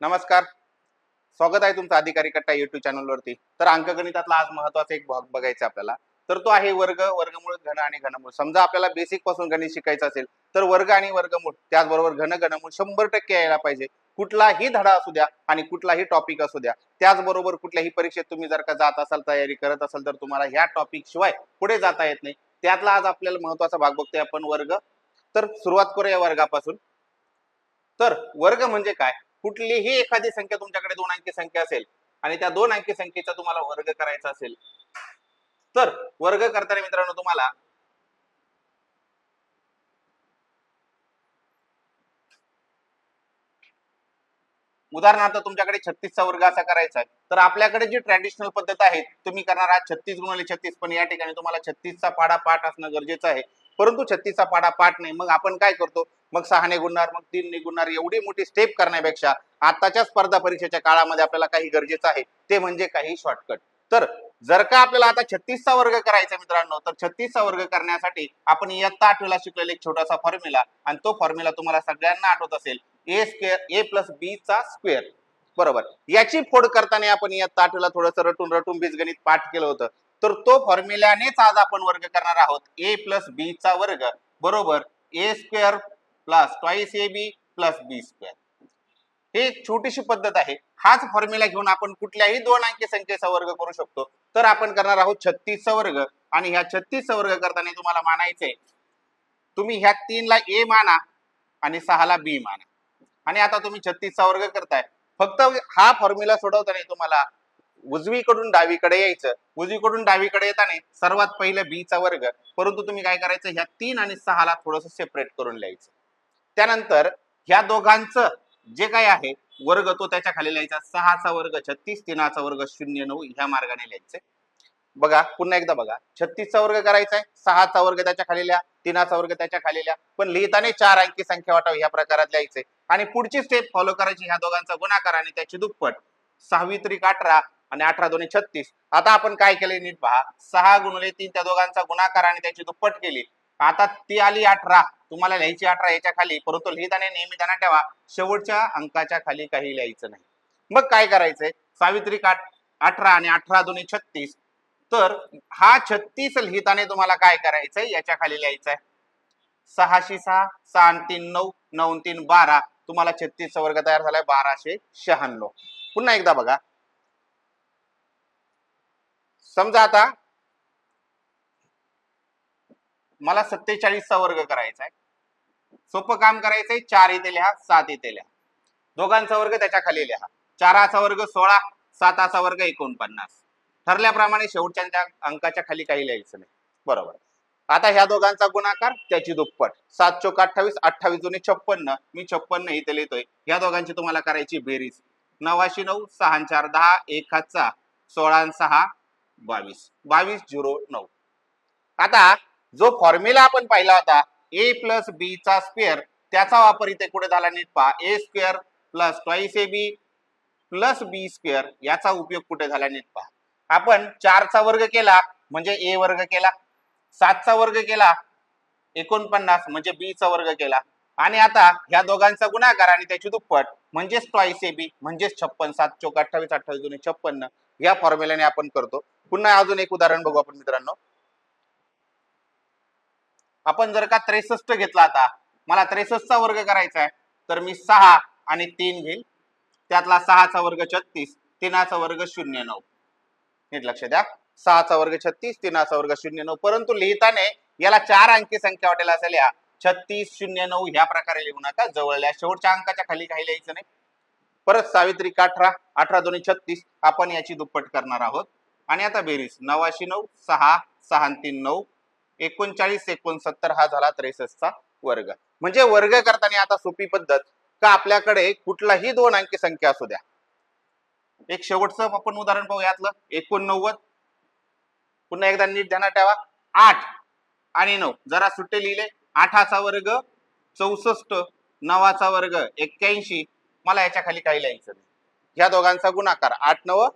नमस्कार. स्वागत आहे तुमचं अधिकारी कट्टा युट्यूब चॅनलवरती. तर अंकगणितातला आज महत्वाचा एक भाग बघायचा आपल्याला. तर तो आहे वर्ग, वर्गमूळ, घन आणि घनमूळ. समजा आपल्याला बेसिक पासून गणित शिकायचं असेल तर वर्ग आणि वर्गमूळ त्याचबरोबर घन, घनमूळ 100% यायला पाहिजे. कुठलाही धडा असू द्या आणि कुठलाही टॉपिक असू द्या. त्याचबरोबर कुठल्याही परीक्षेत तुम्ही जर का जात असाल, तयारी करत असाल तर तुम्हाला ह्या टॉपिक शिवाय पुढे जाता येत नाही. त्यातला आज आपल्याला महत्वाचा भाग बघतोय आपण वर्ग. तर सुरुवात करूया वर्गापासून. तर वर्ग म्हणजे काय? कुठलीही एखादी संख्या तुमच्याकडे दोन अंकी संख्या असेल आणि त्या दोन अंकी संख्येचा तुम्हाला वर्ग करायचा असेल तर वर्ग करताना मित्रांनो तुम्हाला उदाहरणार्थ तुमच्याकडे 36चा वर्ग असा करायचा आहे तर आपल्याकडे जी ट्रॅडिशनल पद्धत आहे तुम्ही करणार आहात 36 गुणिले 36, पण या ठिकाणी तुम्हाला 36चा पाढा पाठ असणं गरजेचं आहे. परंतु 36चा पाढा पाठ नाही, मग आपण काय करतो, मग 6ने गुणणार, मग 3ने गुणणार. एवढी मोठी स्टेप करण्यापेक्षा आताच्या स्पर्धा परीक्षेच्या काळामध्ये आपल्याला काही गरजेचं आहे ते म्हणजे काही शॉर्टकट. तर जर का आपल्याला आता 36चा वर्ग करायचा मित्रांनो तर 36चा वर्ग करण्यासाठी आपण इयत्ता 8वीला शिकलेला एक छोटासा फॉर्म्युला, आणि तो फॉर्म्युला तुम्हाला सगळ्यांना आठवत असेल, ए स्क्वेअर ए प्लस बी चा स्क्वेअर. बरोबर. याची फोड करताना आपण इयत्ता 8वीला थोडंसं रटून रटून बीजगणित पाठ केलं होतं. तर तो फॉर्म्युल्यानेच आज आपण वर्ग करणार आहोत. ए प्लस बी चा वर्ग बरोबर A square plus twice A B plus B square. ही एक छोटीशी पद्धत आहे. हाच फॉर्म्युला घेऊन आपण कुठल्याही दोन अंकी संख्येचा वर्ग करू शकतो. तर आपण करणार आहोत 36चा वर्ग, आणि ह्या 36चा वर्ग करताना तुम्हाला मानायचंय, तुम्ही ह्या 3ला ए माना आणि 6ला बी माना. आणि आता तुम्ही 36चा वर्ग करताय. फक्त हा फॉर्म्युला सोडवताना तुम्हाला उजवीकडून डावीकडे यायचं. उजवीकडून डावीकडे येताना सर्वात पहिलं बी चा वर्ग, परंतु तुम्ही काय करायचं, ह्या 3 आणि 6ला थोडंसं सेपरेट करून लिहायचं. त्यानंतर ह्या दोघांचं जे काय आहे वर्ग तो त्याच्या खाली लिहायचा. 6चा वर्ग 36, 3चा वर्ग 0,9 ह्या मार्गाने लिहायचे. बघा पुन्हा एकदा बघा, 36चा वर्ग करायचा आहे, 6चा वर्ग त्याच्या खाली लिहा, 3चा वर्ग त्याच्या खाली लिहा, पण लिहिताना 4 अंकी संख्या वाटावी ह्या प्रकारात लिहायचे. आणि पुढची स्टेप फॉलो करायची, ह्या दोघांचा गुणाकार आणि त्याची दुप्पट. 6 त्रिक 18 आणि 18 दोन्ही 36. आता आपण काय केले नीट पहा, 6 गुणिले 3 त्या दोघांचा गुणाकार आणि त्याची दुप्पट केली. आता ती आली 18, तुम्हाला लिहायची 18 याच्या खाली, परंतु लिहिताना नेहमी ध्यानात ठेवा शेवटच्या अंकाच्या खाली काही लिहायचं नाही. मग काय करायचंय, 6 त्रिक 18 आणि 18 दोन्ही 36. तर हा 36 लिहिताना तुम्हाला काय करायचंय, याच्या खाली लिहायचंय 6 6, 6 3 9, 9 3 12. तुम्हाला 36चा वर्ग तयार झालाय 1296. पुन्हा एकदा बघा, समजा आता मला 47चा वर्ग करायचा आहे. सोपं काम करायचंय, 4 इथे लिहा, 7 इथे लिहा, दोघांचा वर्ग त्याच्या खाली लिहा. 4चा वर्ग 16, 7चा वर्ग 49. ठरल्याप्रमाणे शेवटच्या अंकाच्या खाली काही लिहायचं नाही. बरोबर. आता ह्या दोघांचा गुणाकार त्याची दुप्पट. 7 चोक 28, 28 दोन्ही 56. मी 56 इथे लिहितोय. ह्या दोघांची तुम्हाला करायची बेरीज. 9 9, 6 4 10, 1 हात 6, 16 6 22, 2209. आता जो फॉर्म्युला आपण पाहिला होता ए प्लस बी चा स्क्वेअर, त्याचा वापर इथे कुठे झाला नीट पहा. A square plus twice A B plus B square याचा उपयोग कुठे झाला नीट पहा. आपण 4चा वर्ग केला म्हणजे ए वर्ग केला, 7चा वर्ग केला 49 म्हणजे बी चा वर्ग केला, आणि आता ह्या दोघांचा गुणाकार आणि त्याची दुप्पट म्हणजेच ट्वाइस ए बी म्हणजेच 56. 7 चोक 28, 28 दोन्ही 56. या फॉर्म्युल्याने आपण करतो. पुन्हा अजून एक उदाहरण बघू आपण मित्रांनो. आपण जर का 63 घेतला, आता मला 63चा वर्ग करायचा आहे तर मी 6 आणि 3 घेईल. त्यातला 6चा वर्ग 36, 3चा वर्ग 0,9. नीट लक्ष द्या, 6चा वर्ग 36, 3चा वर्ग 0,9. परंतु लिहिताना याला 4 अंकी संख्या वाटेल असं लिहा. 36 0,9 ह्या प्रकारे लिहू नका. जवळल्या शेवटच्या अंकाच्या खाली काही लिहायचं नाही. परत 6 त्रिक 18, 18 दोन्ही 36. आपण याची दुप्पट करणार आहोत. आणि आता बेरीज 9 9, 6 6 3 9, 39 69 हा झाला 63चा वर्ग. म्हणजे वर्ग करताना आता सोपी पद्धत का, आपल्याकडे कुठलाही दोन अंकी संख्या असू द्या. एक शेवटचं आपण उदाहरण पाहू यातलं 89. पुन्हा एकदा नीट ध्यानात ठेवा, 8 आणि 9 जरा सुट्टे लिहिले. 8चा वर्ग 64, 9चा वर्ग 81. मला याच्या खाली काही लिहायचं नाही. ह्या दोघांचा गुणाकार 8 9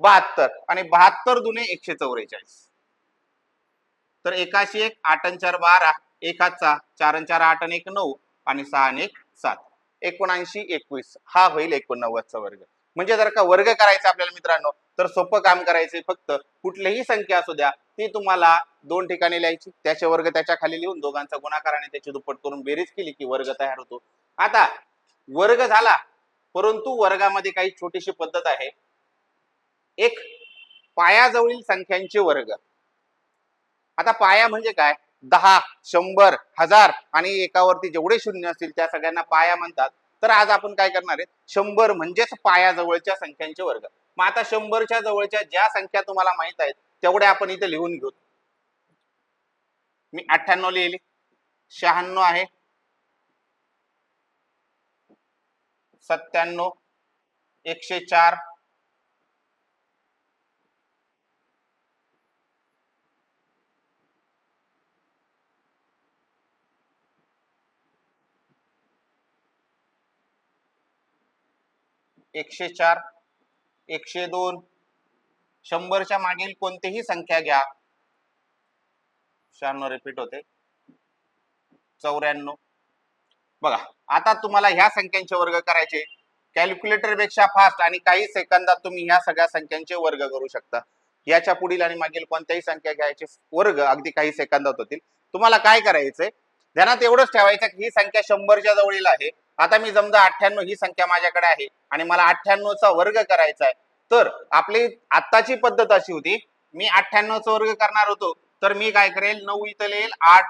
72 आणि 72 दुने 144. तर 81 1, 8 4 12, 1 हातचा 4 4 8 1 9 आणि 6 1 7. 79 21 हा होईल 89चा वर्ग. म्हणजे जर का वर्ग करायचा आपल्याला मित्रांनो तर सोपं काम करायचंय, फक्त कुठलीही संख्या असू द्या ती तुम्हाला दोन ठिकाणी लिहायची, त्याचे वर्ग त्याच्या खाली लिहून दोघांचा गुणाकार आणि त्याची दुप्पट करून बेरीज केली की वर्ग तयार होतो. आता वर्ग झाला, परंतु वर्गामध्ये काही छोटीशी पद्धत आहे. एक पायाजवळील संख्यांचे वर्ग. आता पाया म्हणजे काय, 10 100 1000 आणि एकावरती जेवढे शून्य असतील त्या सगळ्यांना पाया म्हणतात. तर आज आपण काय करणार आहे, 100 म्हणजेच पायाजवळच्या संख्यांचे वर्ग. मग आता 100च्या जवळच्या ज्या संख्या तुम्हाला माहित आहेत तेवढ्या आपण इथे लिहून घेऊ. मी 98 लिहिले, 96 आहे, 97 104 104 102 100च्या मागील कोणतीही संख्या घ्या, 96 रिपीट होते, 94. बघा आता तुम्हाला ह्या संख्यांचे वर्ग करायचे, कॅल्क्युलेटर पेक्षा फास्ट आणि काही सेकंदात तुम्ही ह्या सगळ्या संख्यांचे वर्ग करू शकता. याच्या पुढील आणि मागील कोणत्याही संख्या घ्यायचे वर्ग अगदी काही सेकंदात होतील. तुम्हाला काय करायचंय, ध्यानात एवढंच ठेवायचं की ही संख्या 100च्या जवळील आहे. आता मी समजा 98 ही संख्या माझ्याकडे आहे आणि मला 98चा वर्ग करायचा आहे. तर आपली आत्ताची पद्धत अशी होती, मी 98चा वर्ग करणार होतो तर मी काय करेल, 9 इथं लिहिल, 8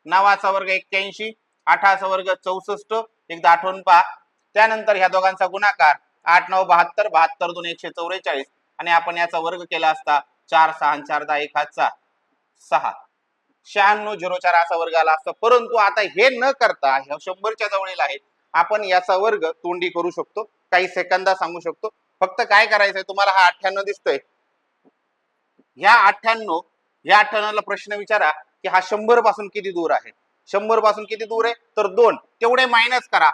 9चा वर्ग 81, 8चा वर्ग 64, एकदा आठवून पहा. त्यानंतर ह्या दोघांचा गुणाकार 8 9 72, 72 2 144 आणि आपण याचा वर्ग केला असता 4 6 4 10 1 हातचा 6, 96 04 असा वर्ग आला असता. परंतु आता हे न करता ह्या 100च्या जवळील आहे, आपण याचा वर्ग तोंडी करू शकतो, काही सेकंदा सांगू शकतो. फक्त काय करायचंय तुम्हाला, हा 98 दिसतोय, ह्या 98 ला प्रश्न विचारा की हा 100 पासून किती दूर आहे. 100 पासून किती दूर आहे तर 2, तेवढे मायनस करा.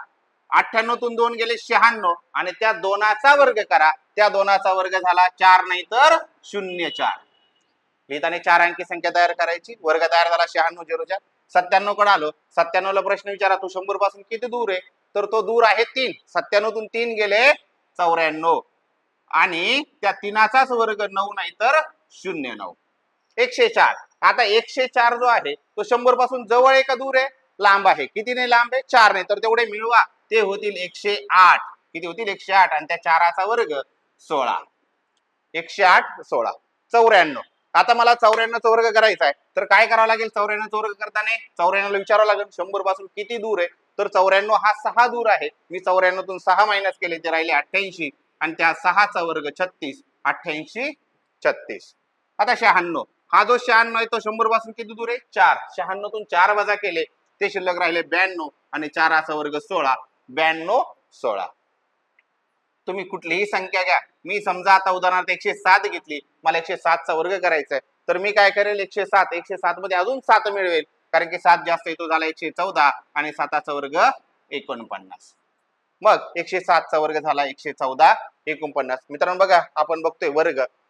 98 तून 2 गेले 96 आणि त्या 2चा वर्ग करा, त्या 2चा वर्ग झाला 4 नाही तर 04. लिहिताना 4 अंकी संख्या तयार करायची, वर्ग तयार झाला 96 04. 97 कडे आलो, 97 ला प्रश्न विचारा तू 100 पासून किती दूर आहे, तर तो दूर आहे 3. 97 तून 3 गेले 94 आणि त्या 3चाच वर्ग 9 नाही तर 09. 104. आता 104 जो आहे तो 100 पासून जवळ आहे का दूर आहे, लांब आहे. कितीने लांब आहे, 4 ने, तर तेवढे मिळवा, ते होतील 108. किती होतील, 108 आणि त्या 4चा वर्ग 16. 108 16 94. आता मला 94चा वर्ग करायचा आहे तर काय करावं लागेल, 94चा वर्ग करताना 94ला विचारावं लागेल 100 पासून किती दूर आहे, तर 94 हा 6 दूर आहे. मी 94 तून 6 मायनस केले, ते राहिले 88 आणि त्या 6चा वर्ग 36, 88 36. आता 96, हा जो 96 आहे तो 100 पासून किती दूर आहे, 4. 96 तून 4 वजा केले, ते शिल्लक राहिले 92 आणि 4चा वर्ग 16, 92 16. तुम्ही कुठलीही संख्या घ्या, मी समजा आता उदाहरणार्थ 107 घेतली, मला 107चा वर्ग करायचा आहे, तर मी काय करेल, 107 मध्ये अजून 7 मिळवेल, कारण की 7 जास्त येतो, झाला 114 आणि 7चा वर्ग 49. मग 107चा वर्ग झाला 114 49. मित्रांनो बघा, आपण बघतोय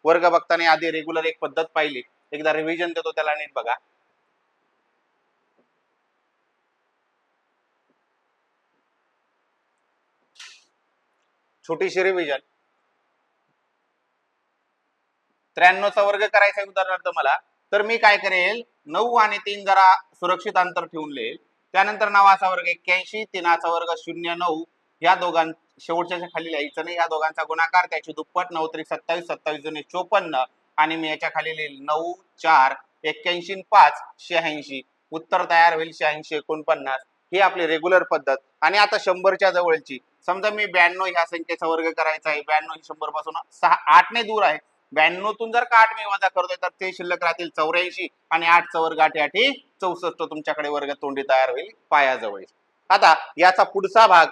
वर्ग बघताना आधी रेग्युलर एक पद्धत पाहिली, एकदा रिव्हिजन देतो त्याला नीट बघा. छोटीशी रिव्हिजन. 93चा वर्ग करायचा उदाहरणार्थ मला, तर मी काय करेल, 9 आणि 3 जरा सुरक्षित अंतर ठेवून लिहिल. त्यानंतर 9चा वर्ग 81, 3चा वर्ग 09, या दोघां शेवटच्या खाली लिहायचं नाही, या दोघांचा गुणाकार त्याची दुप्पट, 9 3 27, 27 2 54 आणि मी याच्या खाली लिहिल 9 4 81 5 86. उत्तर तयार होईल 86 49. ही आपली रेग्युलर पद्धत. आणि आता 100च्या जवळची, समजा मी 92 ह्या संख्येचा वर्ग करायचा आहे, 92 ही 100 पासून 8 ने दूर आहे, 92 तून जर का 8 मी वजा करतोय तर ते शिल्लक राहतील 84 आणि 8चा वर्ग 8 8 64. तुमच्याकडे वर्ग तोंडी तयार होईल पायाजवळ. आता याचा पुढचा भाग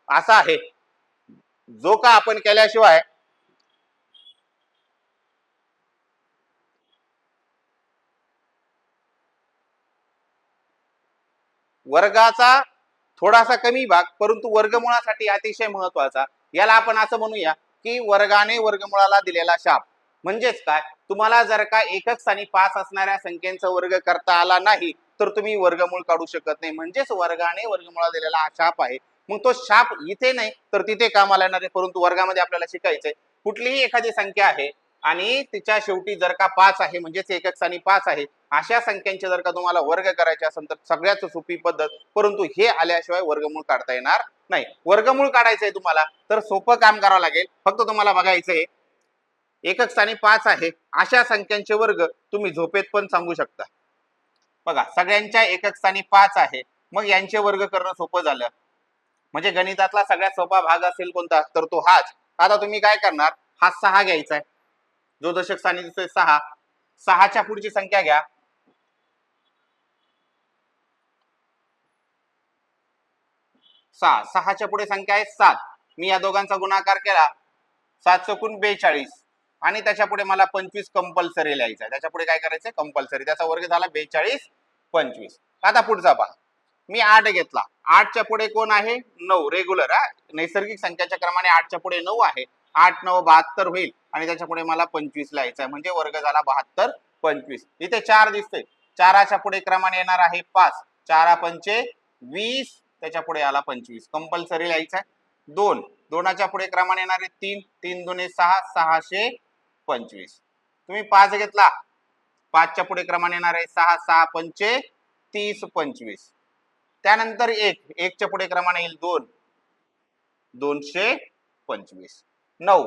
असा आहे, जो का आपण केल्याशिवाय वर्गाचा थोडासा कमी भाग, परंतु वर्गमुळासाठी अतिशय महत्वाचा. याला आपण असं म्हणूया की वर्गाने वर्गमुळाला दिलेला शाप. म्हणजेच काय, तुम्हाला जर का एकक स्थानी 5 असणाऱ्या संख्येचा वर्ग करता आला नाही तर तुम्ही वर्गमूळ काढू शकत नाही. म्हणजेच वर्गाने वर्गमुळाला दिलेला हा शाप आहे मग तो शाप इथे नाही तर तिथे कामाला येणार आहे. परंतु वर्गामध्ये आपल्याला शिकायचंय कुठलीही एखादी संख्या आहे आणि तिच्या शेवटी जर का 5 आहे म्हणजेच एकक स्थानी 5 आहे, अशा संख्यांचे जर का तुम्हाला वर्ग करायचे असेल तर सगळ्यात सोपी पद्धत, परंतु हे आल्याशिवाय वर्गमूळ काढता येणार नाही. वर्गमूळ काढायचंय तुम्हाला तर सोपं काम करावं लागेल. फक्त तुम्हाला बघायचंय एकक स्थानी 5 आहे अशा संख्यांचे वर्ग तुम्ही झोपेत पण सांगू शकता. बघा सगळ्यांच्या एकक स्थानी 5 आहे, मग यांचे वर्ग करणं सोपं झालं. म्हणजे गणितातला सगळ्यात सोपा भाग असेल कोणता तर तो हाच. आता तुम्ही काय करणार, हा 6 घ्यायचा आहे, जो दशक स्थानी दिसतोय 6. 6च्या पुढची संख्या घ्या 6. 6च्या पुढे संख्या आहे 7. मी या दोघांचा गुणाकार केला 7 चौकून 42 आणि त्याच्या पुढे मला 25 कंपल्सरी लिहायचा आहे. त्याच्या पुढे काय करायचंय कंपल्सरी, त्याचा वर्ग झाला 42 25. आता पुढचा पहा, मी 8 घेतला, 8च्या पुढे कोण आहे 9 रेग्युलर, नैसर्गिक संख्याच्या क्रमाने 8च्या पुढे 9 आहे. 8 9 72 होईल आणि त्याच्या पुढे मला 25 लिहायचा आहे म्हणजे वर्ग झाला 72 25. इथे 4 दिसतोय, 4च्या पुढे क्रमाने येणार आहे 5. 4 पंचे 20, त्याच्या पुढे आला 25 कंपल्सरी लिहायचा आहे. 2 2च्या पुढे क्रमाने येणार आहे 3. 3 दुने 6 625. तुम्ही 5 घेतला, 5च्या पुढे क्रमाने येणार आहे 6. 6 पंचे 30 25. त्यानंतर 1 1च्या पुढे क्रमाने येईल 2 225. 9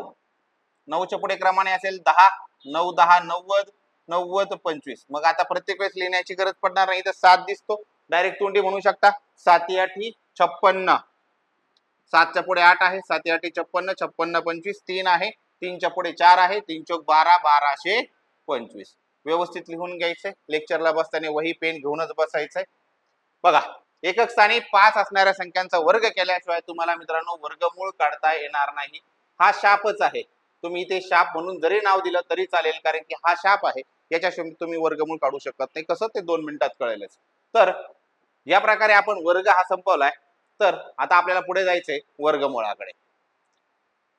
9च्या पुढे क्रमाने असेल 10. 9 10 90 90 25. मग आता प्रत्येक वेळेस लिहिण्याची गरज पडणार नाही, तर 7 दिसतो डायरेक्ट तोंडी म्हणू शकता. 7 8 56. 7च्या पुढे 8 आहे, 7 8 56 56 25. 3 आहे, 3च्या पुढे 4 आहे, 3 चौक 12 1225. व्यवस्थित लिहून घ्यायचंय. लेक्चरला बसताना वही पेन घेऊनच बसायचंय. बघा एकक स्थानी 5 असणाऱ्या संख्यांचा वर्ग केल्याशिवाय तुम्हाला मित्रांनो वर्गमूळ काढता येणार नाही. हा शापच आहे. तुम्ही इथे शाप म्हणून जरी नाव दिलं तरी चालेल, कारण की हा शाप आहे. याच्याशिवाय तुम्ही वर्गमूळ काढू शकत नाही. कसं ते 2 मिनिटात कळेलच. तर या प्रकारे आपण वर्ग हा संपवलाय. तर आता आपल्याला पुढे जायचंय वर्गमूळाकडे.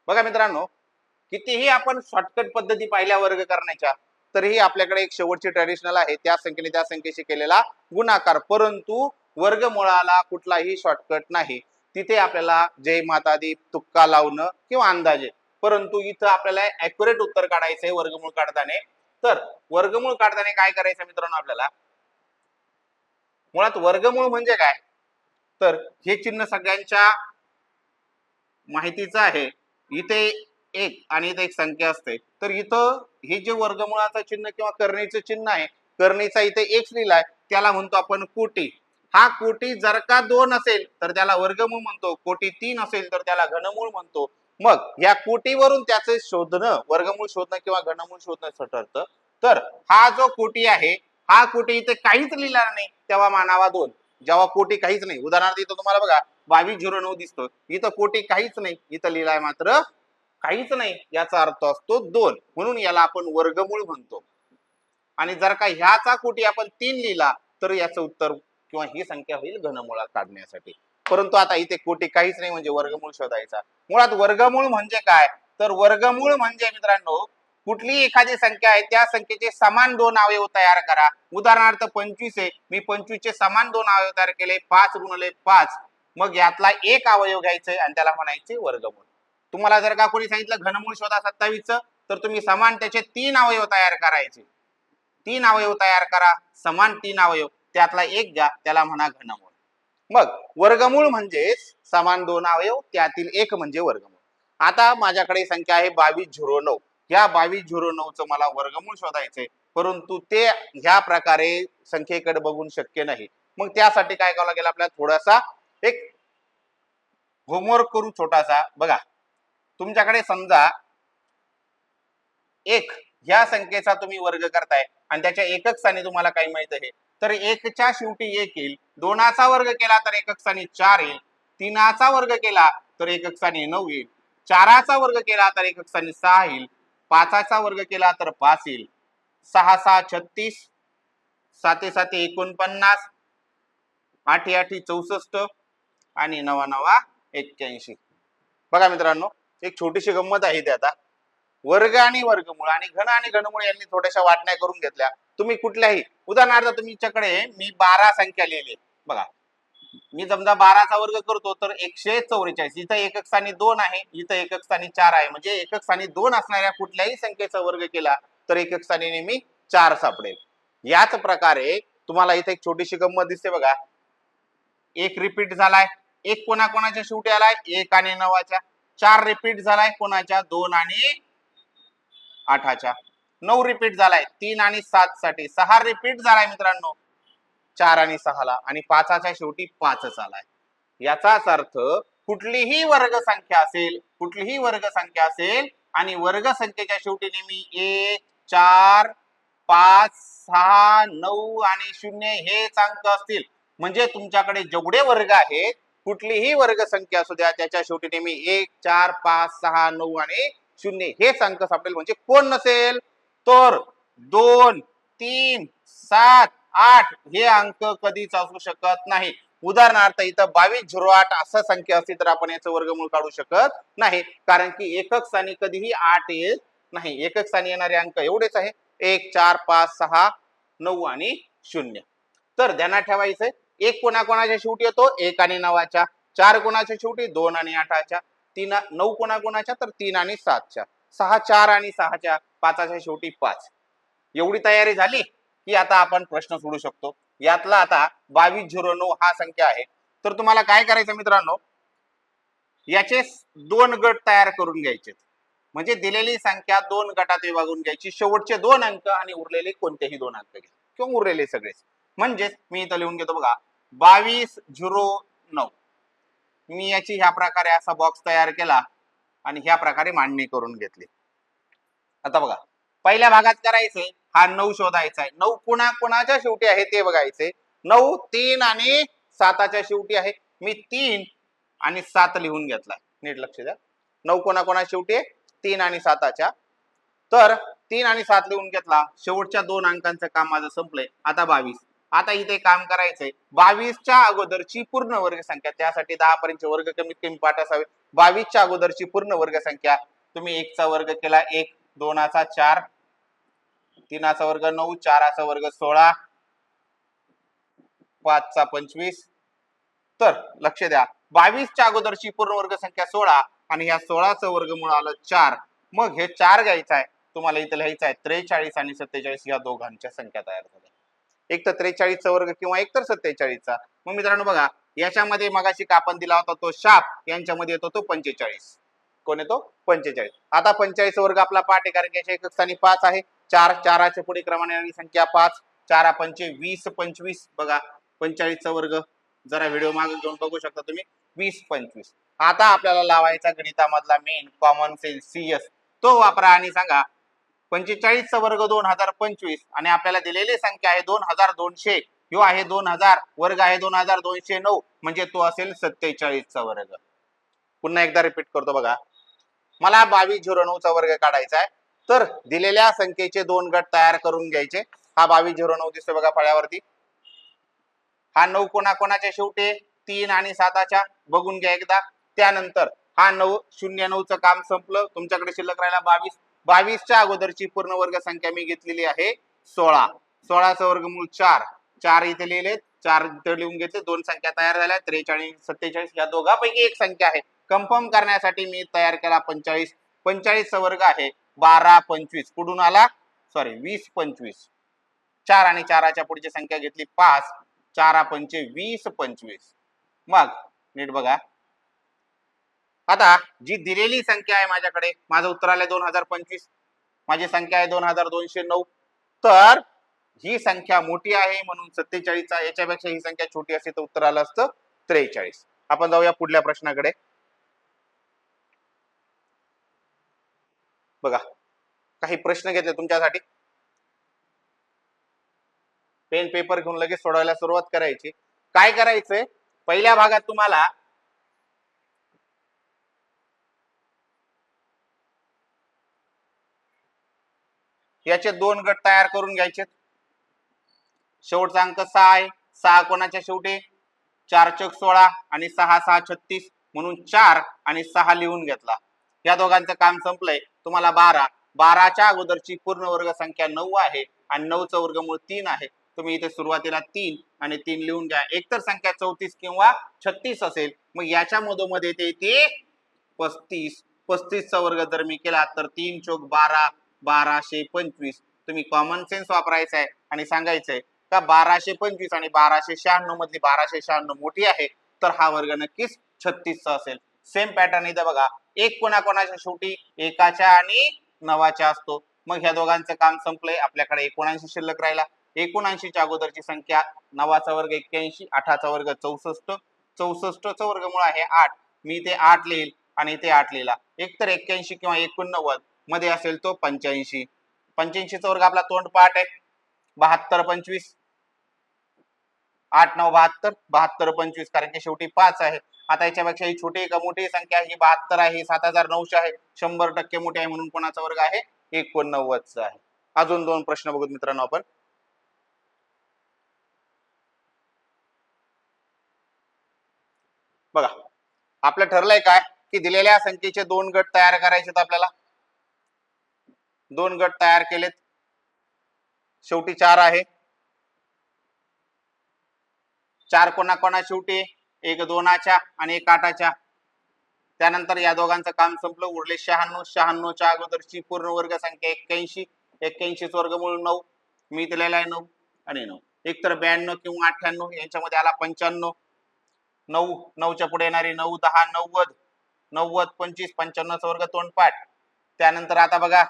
बघा मित्रांनो, कितीही आपण शॉर्टकट पद्धती पाहिल्या वर्ग करण्याच्या, तरीही आपल्याकडे एक शेवटची ट्रेडिशनल आहे, त्या संख्येने त्या संख्येशी केलेला गुणाकार. परंतु वर्गमूळाला कुठलाही शॉर्टकट नाही. तिथे आपल्याला जय माता दी, तुक्का लावणं किंवा अंदाजे. परंतु इथं आपल्याला ऍक्युरेट उत्तर काढायचंय वर्गमूळ काढताना. तर वर्गमूळ काढताना काय करायचं मित्रांनो, आपल्याला मुळात वर्गमूळ म्हणजे काय, तर हे चिन्ह सगळ्यांच्या माहितीचं आहे. इथे एक आणि इथे एक संख्या असते, तर इथं हे जे वर्गमूळाचं चिन्ह किंवा करणीचं चिन्ह आहे, करणीचा इथे एक लिहिलाय, त्याला म्हणतो आपण कोटी. हा कोटी जर का 2 असेल तर त्याला वर्गमूळ म्हणतो, कोटी 3 असेल तर त्याला घनमूळ म्हणतो. मग या कोटीवरून त्याचे शोधणं, वर्गमूळ शोधणं किंवा घनमूळ शोधणं ठरतं. तर हा जो कोटी आहे, हा कोटी इथे काहीच लिहिला नाही तेव्हा मानावा 2. जेव्हा कोटी काहीच नाही, उदाहरणार्थ इथं तुम्हाला बघा 2209 दिसतो, इथं कोटी काहीच नाही, इथं लिहिलाय मात्र काहीच नाही, याचा अर्थ असतो 2. म्हणून याला आपण वर्गमूळ म्हणतो. आणि जर का ह्याचा कोटी आपण 3 लिहिला तर याचं उत्तर किंवा ही संख्या होईल घनमुळात काढण्यासाठी. परंतु आता इथे कोटी काहीच नाही म्हणजे वर्गमूळ शोधायचा. मुळात वर्गमूळ म्हणजे काय, तर वर्गमूळ म्हणजे मित्रांनो कुठलीही एखादी संख्या आहे त्या संख्येचे समान 2 अवयव तयार करा. उदाहरणार्थ 25 आहे, मी 25 चे समान 2 अवयव तयार केले 5 गुणिले 5. मग यातला एक अवयव घ्यायचे आणि त्याला म्हणायचे वर्गमूळ. तुम्हाला जर का कोणी सांगितलं घनमूळ शोधा 27चं, तर तुम्ही समान त्याचे 3 अवयव तयार करायचे. 3 अवयव तयार करा, समान 3 अवयव, त्यातला एक घ्या, त्याला म्हणा घनमूळ. मग वर्गमूळ म्हणजे समान 2 अवयव, त्यातील एक म्हणजे वर्गमूळ. आता माझ्याकडे संख्या आहे 2209. या 2209चं मला वर्गमूळ शोधायचंय, परंतु ते ह्या प्रकारे संख्येकडे बघून शक्य नाही. मग त्यासाठी काय करावं लागेल, आपल्याला थोडासा एक होमवर्क करू छोटासा. बघा तुमच्याकडे समजा एक ह्या संख्येचा तुम्ही वर्ग करताय आणि त्याच्या एकक स्थानी तुम्हाला काही माहित आहे, तर 1च्या शेवटी 1 येईल. 2चा वर्ग केला तर एकक स्थानी 4 येईल. 3चा वर्ग केला तर एकक स्थानी 9 येईल. 4चा वर्ग केला तर एकक स्थानी 6 येईल. 5चा वर्ग केला तर 5 येईल. 6 6 36, 7 7 49, 8 8 64 आणि 9 9 81. बघा मित्रांनो, एक छोटीशी गंमत आहे ते. आता वर्ग आणि वर्गमूळ आणि घन आणि घनमूळ यांनी थोड्याशा वाटण्या करून घेतल्या. तुम्ही कुठल्याही उदाहरणार्थ तुमच्याकडे मी 12 संख्या लिहिली, बघा मी समजा 12चा वर्ग करतो तर 144. इथं एकक स्थानी 2 आहे, इथं एकक स्थानी 4 आहे. म्हणजे एकक स्थानी 2 असणाऱ्या कुठल्याही संख्येचा वर्ग केला तर एकक स्थानी नेहमी 4 सापडेल. याच प्रकारे तुम्हाला इथे एक छोटीशी गंमत दिसते बघा. एक रिपीट झालाय, एक कोणाकोणाच्या शेवटी आलाय 1 आणि 9च्या. 4 रिपीट झालाय कोणाच्या 2 आणि 8च्या. 9 रिपीट झालाय 3 आणि 7 साठी. 6 रिपीट झालाय मित्रांनो 4 आणि 6ला. आणि 5च्या शेवटी 5च आलाय. याचाच अर्थ कुठलीही वर्गसंख्या असेल, कुठलीही वर्गसंख्या असेल आणि वर्गसंख्येच्या शेवटी नेहमी 1, 4, 5, 6, 9 आणि 0 हेच अंक असतील. म्हणजे तुमच्याकडे जेवढे वर्ग आहेत कुठलीही वर्गसंख्या असू द्या त्याच्या शेवटी नेहमी 1, 4, 5, 6, 9 आणि 0 हेच अंक सापडेल. म्हणजे कोण नसेल तर 2, 3, 7, 8 हे अंक कधीच असू शकत नाही. उदाहरणार्थ इथं 2208 असं संख्या असती तर आपण याचं वर्गमूळ काढू शकत नाही, कारण की एकक स्थानी कधीही 8 येत नाही. एकक स्थानी येणारे अंक एवढेच आहे 1, 4, 5, 6, 9 आणि 0. तर ध्यानात ठेवायचंय, एक कोणाकोणाच्या शेवटी येतो 1 आणि 9च्या, 4 कोणाच्या शेवटी 2 आणि 8च्या, 9 कोणाकोणाच्या तर 3 आणि 7च्या, 6 4 आणि 6च्या, 5च्या शेवटी 5. एवढी तयारी झाली की आता आपण प्रश्न सोडू शकतो. यातला आता 2209 हा संख्या आहे. तर तुम्हाला काय करायचं मित्रांनो, याचे 2 गट तयार करून घ्यायचे. म्हणजे दिलेली संख्या 2 गटात विभागून घ्यायची. शेवटचे 2 अंक आणि उरलेले कोणतेही 2 अंक घ्या किंवा उरलेले सगळेच. म्हणजेच मी इथं लिहून घेतो बघा 2209. मी याची ह्या प्रकारे असा बॉक्स तयार केला आणि ह्या प्रकारे मांडणी करून घेतली. आता बघा पहिल्या भागात करायचंय हा 9 शोधायचा आहे. 9 कोणाच्या शेवटी आहे ते बघायचे. 9 3 आणि 7च्या शेवटी आहे. मी 3 आणि 7 लिहून घेतलाय. नीट लक्ष द्या. 9 कोणाच्या शेवटी आहे 3 आणि 7च्या. तर 3 आणि 7 लिहून घेतला. शेवटच्या 2 अंकांचं काम माझं संपलंय. आता 22. आता इथे काम करायचंय 22च्या अगोदरची पूर्ण वर्ग संख्या. त्यासाठी 10 पर्यंतचे वर्ग कमीत कमी पाठ असावे. 22च्या अगोदरची पूर्ण वर्ग संख्या तुम्ही 1चा वर्ग केला 1, 2चा 4, 3चा वर्ग 9, 4चा वर्ग 16, 5चा 25. तर लक्ष द्या 22च्या अगोदरची पूर्ण वर्ग संख्या 16 आणि ह्या 16चं वर्गमूळ आलं 4. मग हे 4 घ्यायचं आहे तुम्हाला. इथं लिहायचं आहे 43 आणि 47 या दोघांच्या संख्या तयार झाल्या. एक तर 43चा वर्ग किंवा एक तर 47चा. मग मित्रांनो बघा याच्यामध्ये मगाशी आपण दिला होता तो शाप, यांच्यामध्ये येतो तो 45. कोण येतो 45. आता 45 वर्ग आपला पाठ आहे, कारण की याच्या एकक स्थानी 5 आहे. 4 4च्या पुढे क्रमाने येणारी संख्या 5. 4 पंचे 20 25. बघा 45चा वर्ग जरा व्हिडिओ मागे घेऊन बघू शकता तुम्ही 20 25. आता आपल्याला लावायचा गणितामधला मेन कॉमन सेन्स CS तो वापरा आणि सांगा 45चा वर्ग 2025 आणि आपल्याला दिलेली संख्या आहे 2200. ह्यो आहे 2000, वर्ग आहे 2209, म्हणजे तो असेल 47चा वर्ग. पुन्हा एकदा रिपीट करतो बघा. मला 2209चा वर्ग काढायचा आहे. तर दिलेल्या संख्येचे 2 गट तयार करून घ्यायचे. हा 2209 दिसतो बघा फळ्यावरती. हा 9 कोणाच्या शेवटी 3 आणि 7च्या. बघून घ्या एकदा. त्यानंतर हा 9 09चं काम संपलं. तुमच्याकडे शिल्लक राहिला 22. 22च्या अगोदरची पूर्ण वर्ग संख्या मी घेतलेली आहे 16. 16चं वर्गमूळ 4. 4 इथे लिहिले, 4 इथे लिहून घेतले. 2 संख्या तयार झाल्या 43 47. या दोघांपैकी एक संख्या आहे. कन्फर्म करण्यासाठी मी तयार केला 45. 45चा वर्ग आहे 12 25. कुठून आला सॉरी 20 25. 4 आणि 4च्या पुढची संख्या घेतली 5. 4 पंचे 20 25. मग नीट बघा आता जी दिलेली संख्या आहे माझ्याकडे, माझं उत्तर आलंय 2025. माझी संख्या आहे 2209. तर ही संख्या मोठी आहे म्हणून 47चा, याच्यापेक्षा ही संख्या छोटी असते तर उत्तर आलं असतं 43. आपण जाऊया पुढल्या प्रश्नाकडे. बघा काही प्रश्न घेतले तुमच्यासाठी. पेन पेपर घेऊन लगेच सोडवायला सुरुवात करायची. काय करायचंय पहिल्या भागात तुम्हाला याचे 2 गट तयार करून घ्यायचे. शेवटचा अंक 6 आहे. 6 कोणाच्या शेवटी 4 चौक 16 आणि 6 6 36 म्हणून 4 आणि 6 लिहून घेतला. या दोघांचं काम संपलंय. तुम्हाला 12. 12च्या अगोदरची पूर्ण वर्ग संख्या 9 आहे आणि 9चं वर्गमूळ 3 आहे. तुम्ही इथे सुरुवातीला 3 आणि 3 लिहून घ्या. एकतर संख्या 34 किंवा 36 असेल, मग याच्या मधोमध येते ते 35. 35 चा वर्ग जर मी केला तर 3 चोक 12, 1225. तुम्ही कॉमन सेन्स वापरायचा आहे आणि सांगायचंय का 1225 आणि 1296 मधली 1296 मोठी आहे, तर हा वर्ग नक्कीच 36 चा असेल. सेम पॅटर्न इथे बघा, एक कोणाकोणाच्या शेवटी एकाच्या आणि 9च्या असतो. मग ह्या दोघांचं काम संपलंय, आपल्याकडे 79 शिल्लक राहिला. 79 च्या अगोदरची संख्या 9चा वर्ग 81, 8चा वर्ग 64, 64 चा वर्गमूळ आहे 8. मी ते 8 लिहिल आणि ते 8 लिहिला. एकतर 81 किंवा 89 मध्ये असेल तो 85. 85 चा वर्ग आपला तोंडपाठ आहे 72 25. 8 9 72, 72 25, कारण की शेवटी 5 आहे. आता याच्यापेक्षा ही छोटी का मोठी संख्या, ही 72 आहे, 7900 आहे, 100% मोठी आहे, म्हणून कोणाचा वर्ग आहे 89 चा आहे. अजून 2 प्रश्न बघू मित्रांनो आपण. बघा, आपलं ठरलंय काय की दिलेल्या संख्येचे 2 गट तयार करायचे. आपल्याला 2 गट तयार केलेत, शेवटी 4 आहे. 4 कोणा शेवटी, एक 2च्या आणि एक 8च्या. त्यानंतर या दोघांचं काम संपलं, उरले 96. 96 च्या अगोदरची पूर्ण वर्ग संख्या 81. 81 चा वर्गमूळ 9, मी दिलेला आहे 9 आणि 9. एकतर 92 किंवा 98, यांच्यामध्ये आला 95. 9 9 च्या पुढे येणारी 9 10 90, 90 25, 95 चा वर्ग तोंडपाठ. त्यानंतर आता बघा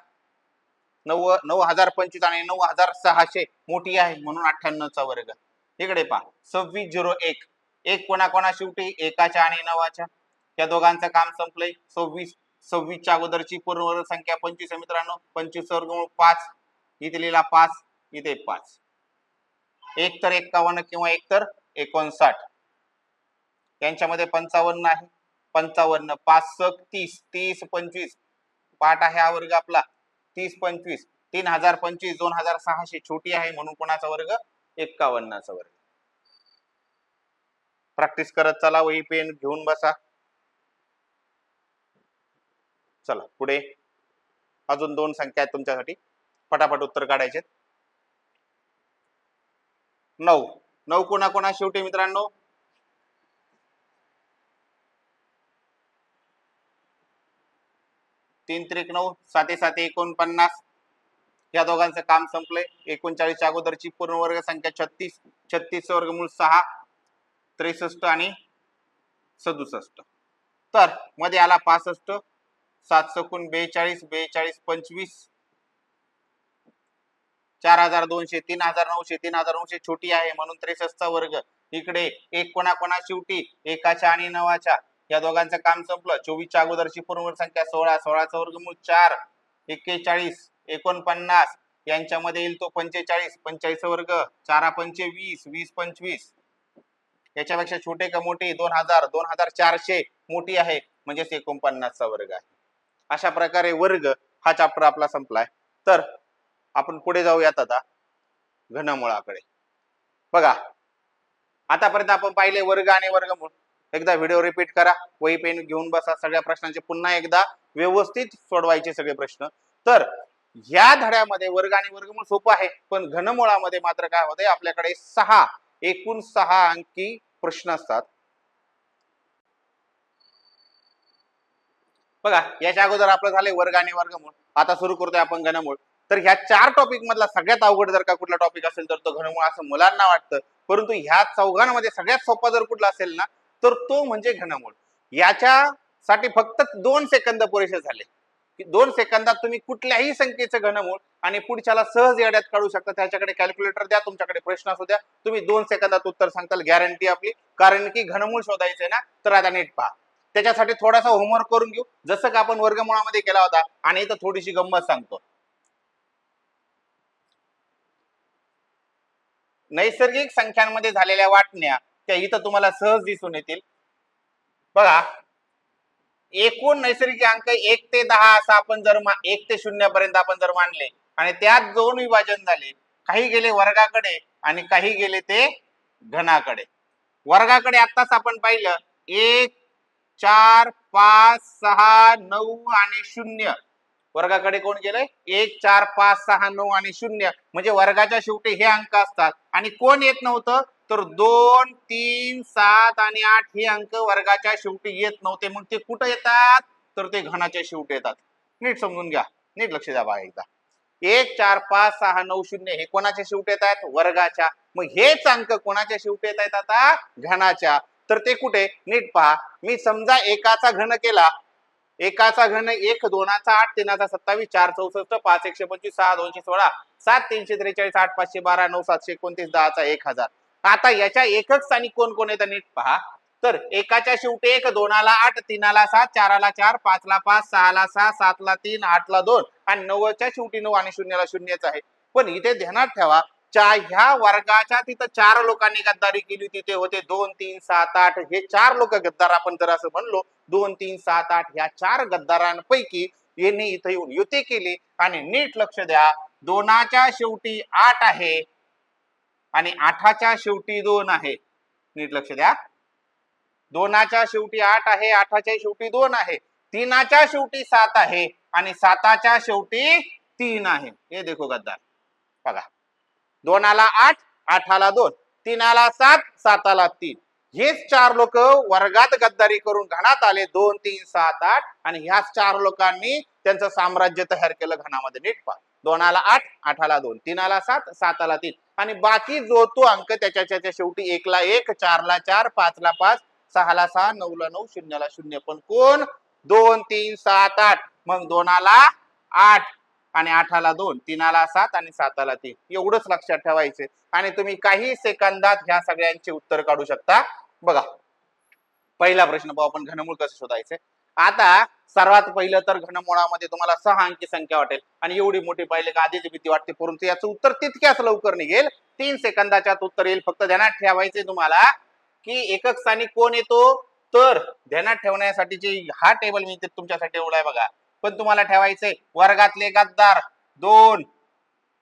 9025 आणि 9600 मोठी आहे, म्हणून 98 चा वर्ग. इकडे पहा 2601. एक कोणा शेवटी एकाच्या आणि 9च्या. या दोघांचं काम संपलंय. 26. 26 च्या अगोदरची पूर्ण वर्ग संख्या 25 आहे मित्रांनो. 25 वर्गमूळ 5, इथे लिहिला 5, इथे 5. एक तर 51 किंवा एक तर 59. यांच्यामध्ये 55 आहे. 55 5 30, 30 25 पाठ आहे हा वर्ग आपला. 30 25, 3025, 2600 छोटी आहे, म्हणून कोणाचा वर्ग 51 चा वर्ग. प्रॅक्टिस करत चला, वही पेन घेऊन बसा. चला पुढे अजून 2 संख्या आहेत तुमच्यासाठी, फटाफट उत्तर काढायचे. 9 9 कोणा शेवटी मित्रांनो, 3 त्रिक 9, 7 7 49. या दोघांचं काम संपलंय. 39 च्या अगोदरची पूर्ण वर्ग संख्या 36. 36 वर्गमूळ 6, 63 आणि 67. तर मध्ये आला 65. 7 सकून 42, 42 25, 4200, 3900, 3900 छोटी आहे, म्हणून 63 चा वर्ग. इकडे एक कोणा शेवटी एकाच्या आणि 9च्या. या दोघांचं काम संपलं. 24 च्या अगोदरची पूर्ण वर्ग संख्या 16. 16 चा वर्गमूळ 4, 41 49. यांच्यामध्ये येईल तो 45. 45 वर्ग 4 पंचे 20, 20 25. याच्यापेक्षा छोटे का मोठे, 2000, 2400 मोठी आहे, म्हणजेच 49 चा वर्ग आहे. अशा प्रकारे वर्ग हा चॅप्टर आपला संपलाय. तर आपण पुढे जाऊयात आता घनमुळाकडे. बघा, आतापर्यंत आपण पाहिले वर्ग आणि वर्गमूळ. एकदा व्हिडिओ रिपीट करा, वही पेन घेऊन बसा, सगळ्या प्रश्नांचे पुन्हा एकदा व्यवस्थित सोडवायचे सगळे प्रश्न. तर या धड्यामध्ये वर्ग आणि वर्गमूळ सोपं आहे, पण घनमुळामध्ये मात्र काय होते, आपल्याकडे 6 एकूण 6 अंकी प्रश्न असतात. बघा, याच्या अगोदर आपलं झालंय वर्ग आणि वर्गमूळ. आता सुरू करतोय आपण घनमूळ. तर ह्या 4 टॉपिक मधला सगळ्यात अवघड जर का कुठला टॉपिक असेल तर तो घनमूळ असं मुलांना वाटतं, परंतु ह्या चौघांमध्ये सगळ्यात सोपा जर कुठला असेल ना, तर तो म्हणजे घनमूळ. याच्यासाठी फक्त 2 सेकंद पुरेसे झाले. 2 सेकंदात तुम्ही कुठल्याही संख्येचं घनमूळ आणि पुढच्याला सहज याड्यात काढू शकता. त्याच्याकडे कॅल्क्युलेटर द्या, तुमच्याकडे प्रश्न असू द्या, तुम्ही 2 सेकंदात उत्तर सांगताल, गॅरंटी आपली. कारण की घनमूळ शोधायचंय ना, तर आता नीट पहा. त्याच्यासाठी थोडासा होमवर्क करून घेऊ, जसं का आपण वर्गमुळामध्ये केला होता. आणि इथं थोडीशी गंमत सांगतो. नैसर्गिक संख्यांमध्ये झालेल्या वाटण्या त्या इथं तुम्हाला सहज दिसून येतील. बघा, एकूण नैसर्गिक अंक 1 ते 10 असं आपण जर 1 ते 0 पर्यंत आपण जर मानले आणि त्यात 2 विभाजन झाले, काही गेले वर्गाकडे आणि काही गेले ते घनाकडे. वर्गाकडे आताच आपण पाहिलं 1 4 5 6 9 आणि 0. वर्गाकडे कोण गेलंय 1 4 5 6 9 आणि 0 म्हणजे वर्गाच्या शेवटी हे अंक असतात आणि कोण येत नव्हतं तर 2 3 7 आणि 8 हे अंक वर्गाच्या शेवटी येत नव्हते मग ते कुठे येतात तर ते घनाच्या शेवटी येतात नीट समजून घ्या नीट लक्ष द्या बघा एकदा 1 4 5 6 9 0 हे कोणाच्या शेवटी येत आहेत वर्गाच्या मग हेच अंक कोणाच्या शेवटी येत आहेत आता घनाच्या तर ते कुठे नीट पहा मी समजा एकाचा घन केला एकाचा घन 1 2चा 8 3चा 27 4 64 5 125 6 216 7 343 8 512 9 729 10चा 1000 आता याच्या एकक स्थानी कोण कोण येतं नीट पहा तर एकाच्या शेवटी 1 2ला 8 3ला 7 4ला 4 5ला 5 6ला 6 7ला 3 8ला 2 आणि 9च्या शेवटी 9 आणि 0ला 0च आहे पण इथे ध्यानात ठेवा ह्या वर्गाच्या तिथं 4 लोकांनी गद्दारी केली होती ते होते 2 3 7 8 हे 4 लोक गद्दार आपण जर असं म्हणलो 2 3 7 8 ह्या 4 गद्दारांपैकी यांनी इथं येऊन युती केली आणि नीट लक्ष द्या 2च्या शेवटी 8 आहे आणि 8च्या शेवटी 2 आहे नीट लक्ष द्या 2च्या शेवटी 8 आहे 8च्या शेवटी 2 आहे 3च्या शेवटी 7 आहे आणि 7च्या शेवटी 3 आहे हे देखो गद्दार बघा 2ला 8 8ला 2 3ला 7 7ला 3 हेच 4 लोक वर्गात गद्दारी करून घनात आले 2 3 7 8 आणि ह्याच 4 लोकांनी त्यांचं साम्राज्य तयार केलं घनामध्ये नीट पहा 2ला 8 8ला 2 3ला 7 7ला 3 आणि बाकी जो तो अंक त्याच्या शेवटी 1ला 1 4ला 4 5ला 5 6ला 6 9ला 9 0ला 0 पण कोण 2 3 7 8 मग 2ला 8 आणि 8ला 2 3ला 7 आणि 7ला 3 एवढंच लक्षात ठेवायचे आणि तुम्ही काही सेकंदात ह्या सगळ्यांचे उत्तर काढू शकता बघा पहिला प्रश्न पाहू आपण घनमूळ कसं शोधायचे आता सर्वात पहिलं तर घनमुळामध्ये तुम्हाला 6 अंकी संख्या वाटेल आणि एवढी मोठी पाहिले का आधीच भीती वाटते परंतु याचं उत्तर तितक्याच लवकर निघेल 3 सेकंदाच्या उत्तर येईल फक्त ध्यानात ठेवायचे तुम्हाला की एकक स्थानी कोण येतो तर ध्यानात ठेवण्यासाठीचे हा टेबल मी तुमच्यासाठी एवढा आहे बघा पण तुम्हाला ठेवायचंय वर्गातले गद्दार 2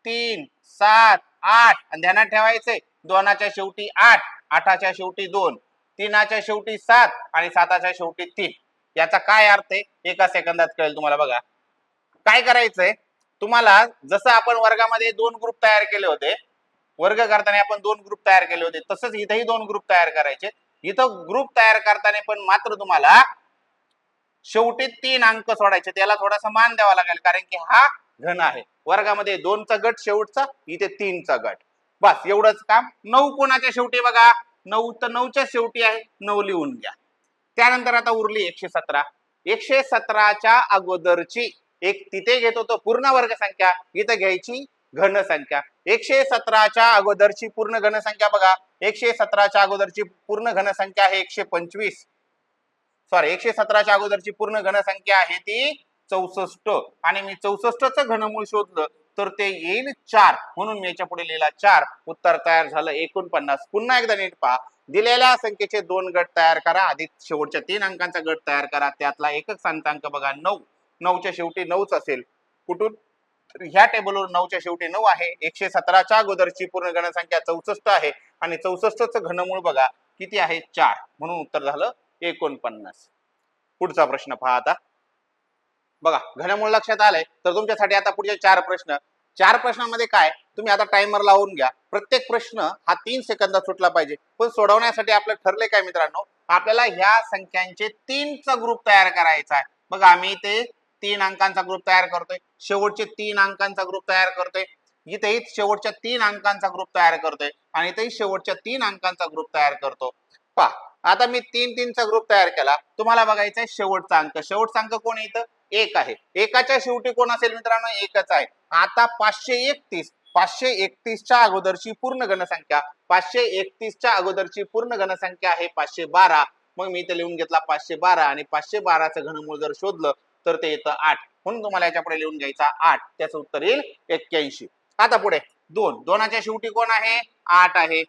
3 7 8 आणि ध्यानात ठेवायचंय 2च्या शेवटी 8 8च्या शेवटी 2 3च्या शेवटी 7 आणि 7च्या शेवटी 3 याचा काय अर्थ आहे एका सेकंदात कळेल तुम्हाला बघा काय करायचंय तुम्हाला जसं आपण वर्गामध्ये 2 ग्रुप तयार केले होते वर्ग करताना आपण 2 ग्रुप तयार केले होते तसंच इथेही 2 ग्रुप तयार करायचे इथं ग्रुप तयार करताना पण मात्र तुम्हाला शेवटी 3 अंक सोडायचे त्याला थोडासा मान द्यावा लागेल कारण की हा घन आहे वर्गामध्ये 2चा गट शेवटचा इथे 3चा गट बस एवढंच काम 9 कोणाच्या शेवटी बघा 9 तर 9च्या शेवटी आहे 9 लिहून घ्या त्यानंतर आता उरली 117 117च्या अगोदरची एक तिथे घेत होतो पूर्ण वर्ग संख्या इथे घ्यायची घन संख्या 117च्या अगोदरची पूर्ण घन संख्या बघा 117च्या अगोदरची पूर्ण घन संख्या आहे 125 सॉरी 117च्या अगोदरची पूर्ण घन संख्या आहे ती 64 आणि मी 64चं घनमूळ शोधलं तर ते येईल 4 म्हणून मी याच्या पुढे लिहिला 4 उत्तर तयार झालं 49 पुन्हा एकदा नीट पहा दिलेल्या संख्येचे 2 गट तयार करा आधी शेवटच्या 3 अंकांचा गट तयार करा त्यातला एकक स्थानांक बघा 9 9च्या शेवटी 9च असेल कुठून ह्या टेबलवर 9च्या शेवटी 9 आहे 117च्या अगोदरची पूर्ण घन संख्या 64 आहे आणि 64चं घनमूळ बघा किती आहे 4 म्हणून उत्तर झालं 49 पुढचा प्रश्न पहा आता बघा घनमूळ लक्षात आलंय तर तुमच्यासाठी आता पुढचे 4 प्रश्न 4 प्रश्नांमध्ये काय तुम्ही आता टाइमर लावून घ्या प्रत्येक प्रश्न हा 3 सेकंदात सुटला पाहिजे पण सोडवण्यासाठी आपलं ठरले काय मित्रांनो आपल्याला ह्या संख्यांचे 3चा ग्रुप तयार करायचा आहे बघा आम्ही ते 3 अंकांचा ग्रुप तयार करतोय शेवटचे 3 अंकांचा ग्रुप तयार करतोय इथेही शेवटच्या 3 अंकांचा ग्रुप तयार करतोय आणि इथेही शेवटच्या 3 अंकांचा ग्रुप तयार करतो पहा आता मी 3-3चा ग्रुप तयार केला तुम्हाला बघायचा आहे शेवटचा अंक कोण आहे इथं 1 आहे एकाच्या शेवटी कोण असेल मित्रांनो एकच आहे आता 531च्या अगोदरची पूर्ण घनसंख्या 531च्या अगोदरची पूर्ण घनसंख्या आहे 512 मग मी इथे लिहून घेतला 512 आणि 512चं घनमूळ जर शोधलं तर ते येतं 8 म्हणून तुम्हाला याच्या पुढे लिहून घ्यायचा 8 त्याचं उत्तर येईल 81 आता पुढे 2च्या शेवटी कोण आहे 8 आहे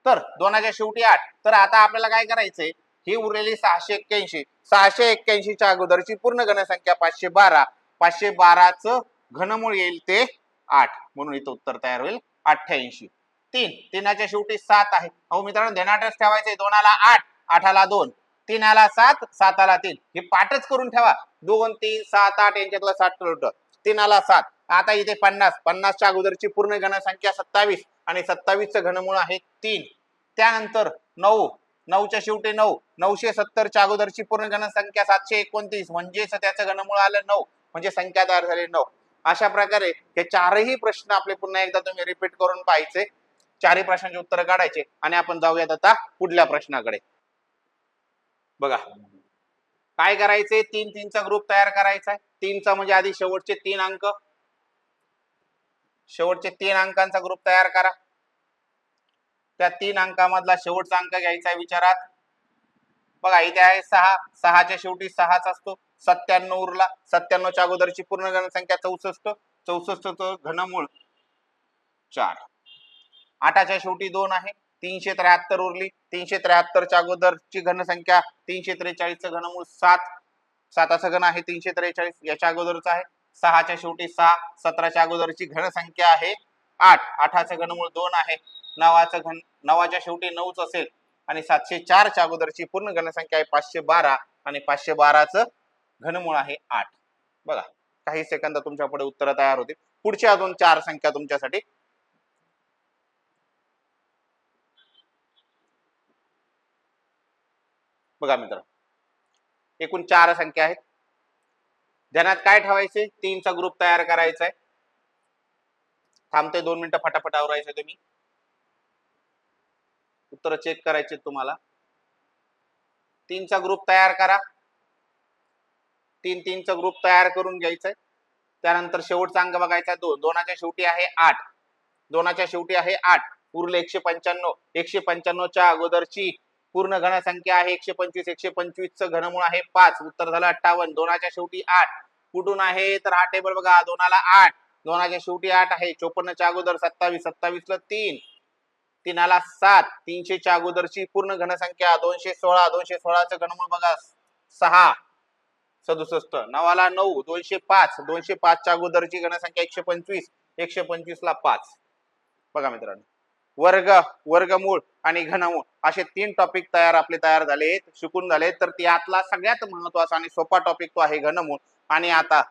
तर 2च्या शेवटी 8 तर आता आपल्याला काय करायचंय ही उरलेली 681च्या अगोदरची पूर्ण घनसंख्या 512 512चं घनमूळ येईल ते 8 म्हणून इथं उत्तर तयार होईल 88 3च्या शेवटी 7 आहे अहो मित्रांनो ध्यानातच ठेवायचंय 2ला 8 8ला 2 3ला 7 7ला 3 हे पाठच करून ठेवा 2 3 7 8 यांच्यातला 7 टोटल 3 आला 7. आता इथे 50, 50च्या अगोदरची पूर्ण घनसंख्या 27 आणि 27चं घनमूळ आहे 3. त्यानंतर 9, 9च्या शेवटी 9, 970च्या अगोदरची पूर्ण घनसंख्या 729 म्हणजेच त्याचं घनमूळ आलं 9, म्हणजे संख्या तयार झाली 9. अशा प्रकारे हे चारही प्रश्न आपले पुन्हा एकदा तुम्ही रिपीट करून पाहायचे, चारही प्रश्नांची उत्तरं काढायचे आणि आपण जाऊयात आता पुढल्या प्रश्नाकडे. बघा काय करायचे, 3-3चा ग्रुप तयार करायचा आहे. 3चा म्हणजे आधी शेवटचे 3 अंक, शेवटचे 3 अंकांचा ग्रुप तयार करा. त्या 3 अंकामधला शेवटचा अंक घ्यायचा आहे विचारात. बघा इथे आहे 6, 6च्या शेवटी 6च असतो. 97 उरला, 97च्या अगोदरची पूर्ण घनसंख्या 64, 64चं घनमूळ 4. 8च्या शेवटी 2 आहे, 373 उरली, 373च्या अगोदरची घनसंख्या 343चं घनमूळ 7, 7चं घन आहे 343, याच्या अगोदरच आहे 6च्या शेवटी 6, 17च्या अगोदरची घनसंख्या आहे 8, 8चं घनमूळ 2 आहे, 9च्या शेवटी 9च असेल आणि 704च्या अगोदरची पूर्ण घनसंख्या आहे 512 आणि 512चं घनमूळ आहे 8. बघा काही सेकंद तुमच्या पुढे उत्तर तयार होतील. पुढची अजून 4 संख्या तुमच्यासाठी. बघा मित्र, एकूण 4 संख्या आहेत. ध्यानात काय ठेवायचे, 3चा ग्रुप तयार करायचा आहे. थांबते 2 मिनिटं, फटाफट आवरायचे तुम्ही. उत्तर चेक करायचे तुम्हाला. 3चा ग्रुप तयार करा. 3-3चा ग्रुप तयार करून घ्यायचा आहे. त्यानंतर शेवटचा अंक बघायचा 2, 2च्या शेवटी आहे 8, 2च्या शेवटी आहे 8, उरले 195, 195च्या अगोदरची पूर्ण घनसंख्या आहे 125, 125चं घनमूळ आहे 5, उत्तर झालं 58. 2च्या शेवटी 8 कुठून आहे तर हा टेबल बघा, 2ला 8, 2च्या शेवटी 8 आहे, 54च्या अगोदर 27, 27ला 3, 3ला 7, 300च्या अगोदरची पूर्ण घनसंख्या 216, 216चं घनमूळ बघा 6, 67, 9ला 9, 205, 205च्या अगोदरची घनसंख्या 125, 125ला 5. बघा मित्रांनो, वर्ग, वर्गमूळ आणि घनमूळ असे 3 टॉपिक आपले तयार झाले, शिकून झाले. तर त्यातला सगळ्यात महत्वाचा आणि सोपा टॉपिक तो आहे घनमूळ. आणि आता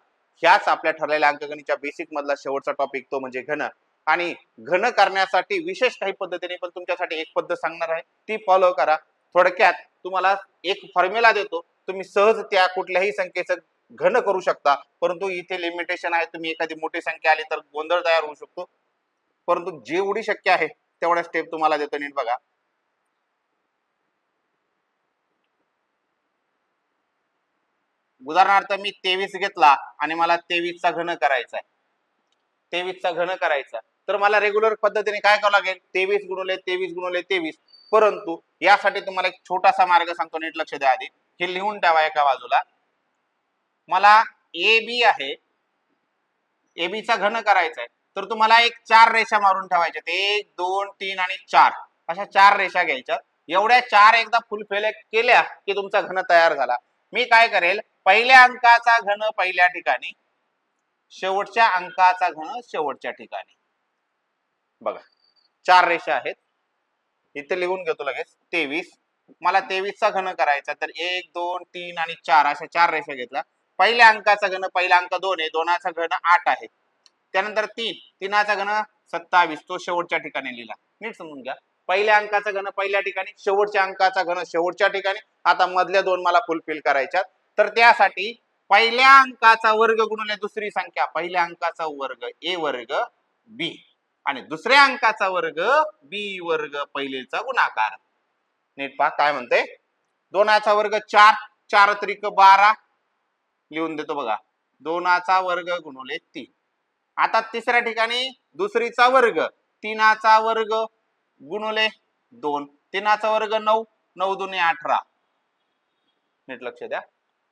ह्याच आपल्या ठरलेल्या अंकगणितच्या बेसिक मधला शेवटचा टॉपिक तो म्हणजे घन. आणि घन करण्यासाठी विशेष काही पद्धतीने पण तुमच्यासाठी एक पद्धत सांगणार आहे, ती फॉलो करा. थोडक्यात तुम्हाला एक फॉर्म्युला देतो, तुम्ही सहज त्या कुठल्याही संख्येचं घन करू शकता. परंतु इथे लिमिटेशन आहे, तुम्ही एखादी मोठी संख्या आली तर गोंधळ तयार होऊ शकतो. परंतु जेवढी शक्य आहे तेवढ्या स्टेप तुम्हाला देतो, नीट बघा. उदाहरणार्थ मी 23 घेतला आणि मला 23चा घन करायचा आहे. 23चा घन करायचा तर मला रेग्युलर पद्धतीने काय करावं लागेल, 23 गुणिले 23 गुणिले 23. परंतु यासाठी तुम्हाला एक छोटासा मार्ग सांगतो, नीट लक्ष द्या. आधी हे लिहून ठेवा एका बाजूला. मला ए बी आहे, ए बी चा घन करायचा आहे, तर तुम्हाला एक 4 रेषा मारून ठेवायच्या. 1, 2, 3 आणि 4 अशा 4 रेषा घ्यायच्या. एवढ्या 4 एकदा फुलफिल केल्या की तुमचा घन तयार झाला. मी काय करेल, पहिल्या अंकाचा घन पहिल्या ठिकाणी, शेवटच्या अंकाचा घन शेवटच्या ठिकाणी. बघा 4 रेषा आहेत, इथे लिहून घेतो लगेच. 23, मला 23चा घन करायचा, तर 1, 2, 3 आणि 4 अशा 4 रेषा घेतल्या. पहिल्या अंकाचा घन, पहिला अंक 2 आहे, 2चा घन 8 आहे. त्यानंतर 3, 3चा घन 27, तो शेवटच्या ठिकाणी लिहिला. नीट समजून घ्या, पहिल्या अंकाचा घन पहिल्या ठिकाणी, शेवटच्या अंकाचा घन शेवटच्या ठिकाणी. आता मधल्या 2 मला फुलफिल करायच्यात, तर त्यासाठी पहिल्या अंकाचा वर्ग गुणिले दुसरी संख्या, पहिल्या अंकाचा वर्ग ए वर्ग बी आणि दुसऱ्या अंकाचा वर्ग बी वर्ग पहिलेचा गुणाकार. नीट पहा काय म्हणते, 2चा वर्ग 4, 4 त्रिक 12 लिहून देतो बघा, 2चा वर्ग गुणिले 3. आता तिसऱ्या ठिकाणी दुसरीचा वर्ग, 3चा वर्ग गुणिले 2, 3चा वर्ग 9, 9 दुने 18. नीट लक्ष द्या,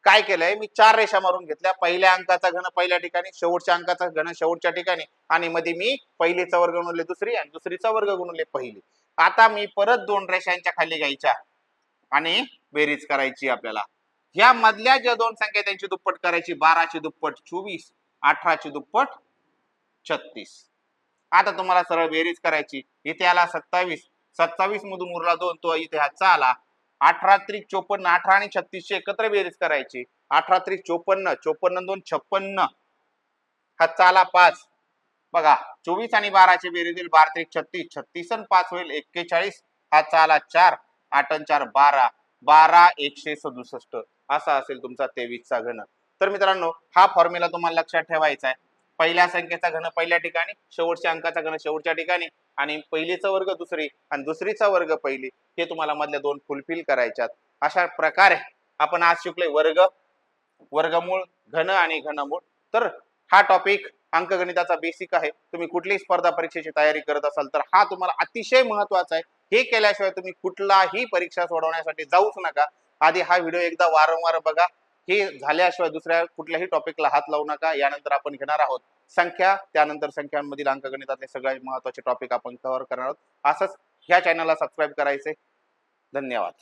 काय केलंय मी 4 रेषा मारून घेतल्या. पहिल्या अंकाचा घन पहिल्या ठिकाणी, शेवटच्या अंकाचा घन शेवटच्या ठिकाणी आणि मध्ये मी पहिलीचा वर्ग गुणिले दुसरी आणि दुसरीचा वर्ग गुणिले पहिली. आता मी परत 2 रेषांच्या खाली घ्यायच्या आणि बेरीज करायची आपल्याला. या मधल्या ज्या 2 संख्या त्यांची दुप्पट करायची, 12ची दुप्पट 24, 18ची दुप्पट 36. आता तुम्हाला सरळ बेरीज करायची. इथे आला 27, 27 मधून उरला 2, तो इथे हातचा आला. 18 त्रिक 54, 18 आणि 36 ची एकत्र बेरीज करायची. 18 त्रिक 54, 54 2 56. हातचा आला 5. बघा 24 आणि 12 बेरीज होईल 12 त्रिक 36, 36 आणि 5 होईल 41. हातचा आला 4, 8 आणि 4 12, 12 167 असा असेल तुमचा 23 चा घन. तर मित्रांनो हा फॉर्म्युला तुम्हाला लक्षात ठेवायचा आहे. पहिल्या संख्येचा घन पहिल्या ठिकाणी, शेवटच्या अंकाचा घन शेवटच्या ठिकाणी, आणि पहिलीचा वर्ग दुसरी आणि दुसरीचा वर्ग पहिली, हे तुम्हाला मधल्या दोन फुलफिल करायच्यात. अशा प्रकारे आपण आज शिकलोय वर्ग, वर्गमूळ, घन आणि घनमूळ. तर हा टॉपिक अंकगणिताचा बेसिक आहे. तुम्ही कुठलीही स्पर्धा परीक्षेची तयारी करत असाल तर हा तुम्हाला अतिशय महत्वाचा आहे. हे केल्याशिवाय तुम्ही कुठलाही परीक्षा सोडवण्यासाठी जाऊच नका. आधी हा व्हिडिओ एकदा वारंवार बघा. हे झाल्याशिवाय दुसऱ्या कुठल्याही टॉपिकला हात लावू नका. यानंतर आपण घेणार आहोत संख्या, त्यानंतर संख्यांमधील अंकगणितातले सगळ्यात महत्वाचे टॉपिक आपण कव्हर करणार आहोत. असंच ह्या चॅनलला सबस्क्राईब करायचे. धन्यवाद.